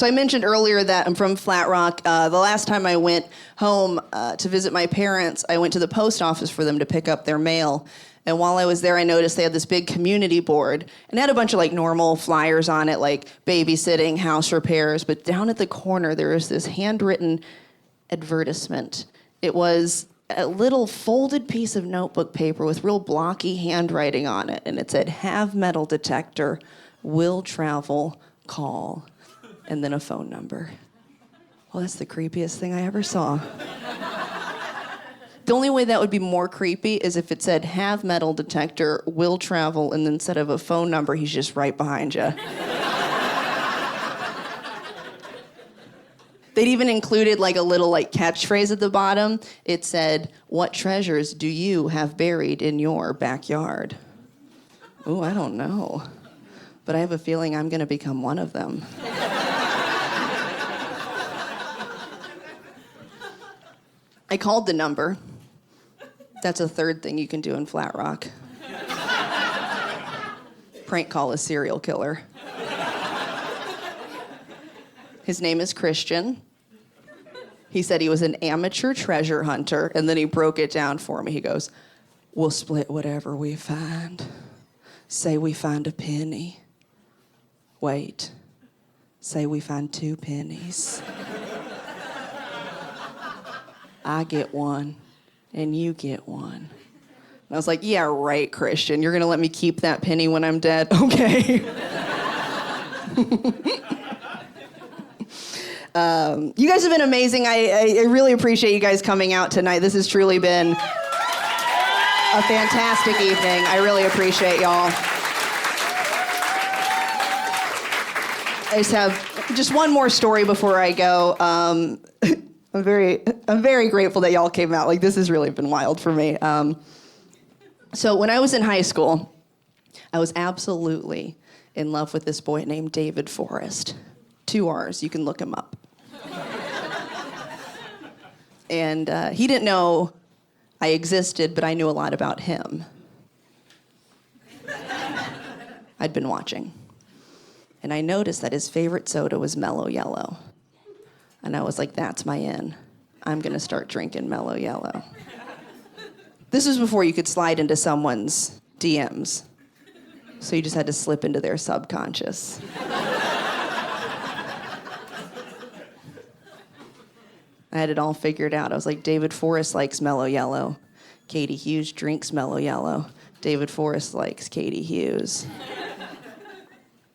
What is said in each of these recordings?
So I mentioned earlier that I'm from Flat Rock. The last time I went home to visit my parents, I went to the post office for them to pick up their mail. And while I was there, I noticed they had this big community board and it had a bunch of like normal flyers on it, like babysitting, house repairs. But down at the corner, there was this handwritten advertisement. It was a little folded piece of notebook paper with real blocky handwriting on it. And it said, "Have metal detector, will travel, call." And then a phone number. Well, that's the creepiest thing I ever saw. The only way that would be more creepy is if it said, "Have metal detector, will travel," and then instead of a phone number, he's just right behind you. They'd even included like a little like catchphrase at the bottom. It said, "What treasures do you have buried in your backyard?" Ooh, I don't know. But I have a feeling I'm gonna become one of them. I called the number. That's a third thing you can do in Flat Rock. Prank call a serial killer. His name is Christian. He said he was an amateur treasure hunter, and then he broke it down for me. He goes, "We'll split whatever we find. Say we find a penny. Wait. Say we find 2 pennies. I get one, and you get one." And I was like, "Yeah, right, Christian. You're going to let me keep that penny when I'm dead? Okay." You guys have been amazing. I really appreciate you guys coming out tonight. This has truly been a fantastic evening. I really appreciate y'all. I just have one more story before I go. I'm very grateful that y'all came out. Like, this has really been wild for me. So when I was in high school, I was absolutely in love with this boy named David Forrest. 2 R's, you can look him up. And he didn't know I existed, but I knew a lot about him. I'd been watching. And I noticed that his favorite soda was Mellow Yellow. And I was like, that's my in. I'm going to start drinking Mellow Yellow. This was before you could slide into someone's DMs. So you just had to slip into their subconscious. I had it all figured out. I was like, David Forrest likes Mellow Yellow. Katie Hughes drinks Mellow Yellow. David Forrest likes Katie Hughes.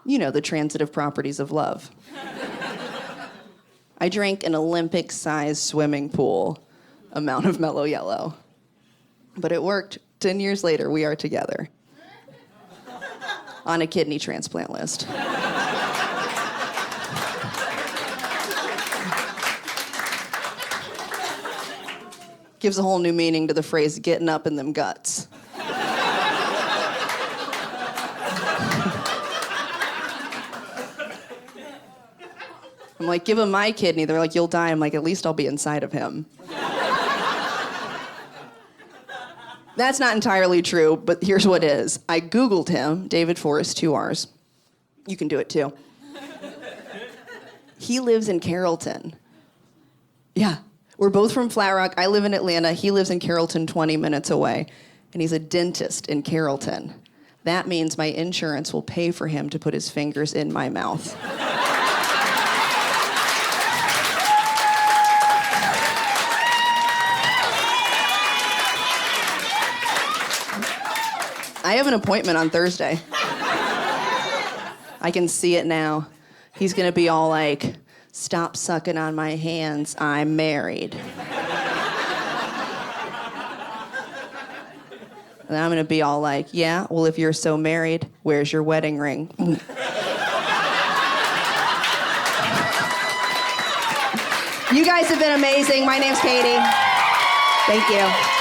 You know, the transitive properties of love. I drank an Olympic-sized swimming pool amount of Mellow Yellow. But it worked. 10 years later, we are together. On a kidney transplant list. Gives a whole new meaning to the phrase, "getting up in them guts." I'm like, "Give him my kidney." They're like, "You'll die." I'm like, "At least I'll be inside of him." That's not entirely true, but here's what is. I Googled him, David Forrest, 2 R's. You can do it too. He lives in Carrollton. Yeah, we're both from Flat Rock. I live in Atlanta. He lives in Carrollton, 20 minutes away. And he's a dentist in Carrollton. That means my insurance will pay for him to put his fingers in my mouth. I have an appointment on Thursday. I can see it now. He's gonna be all like, "Stop sucking on my hands, I'm married." And I'm gonna be all like, "Yeah, well, if you're so married, where's your wedding ring?" You guys have been amazing. My name's Katie. Thank you.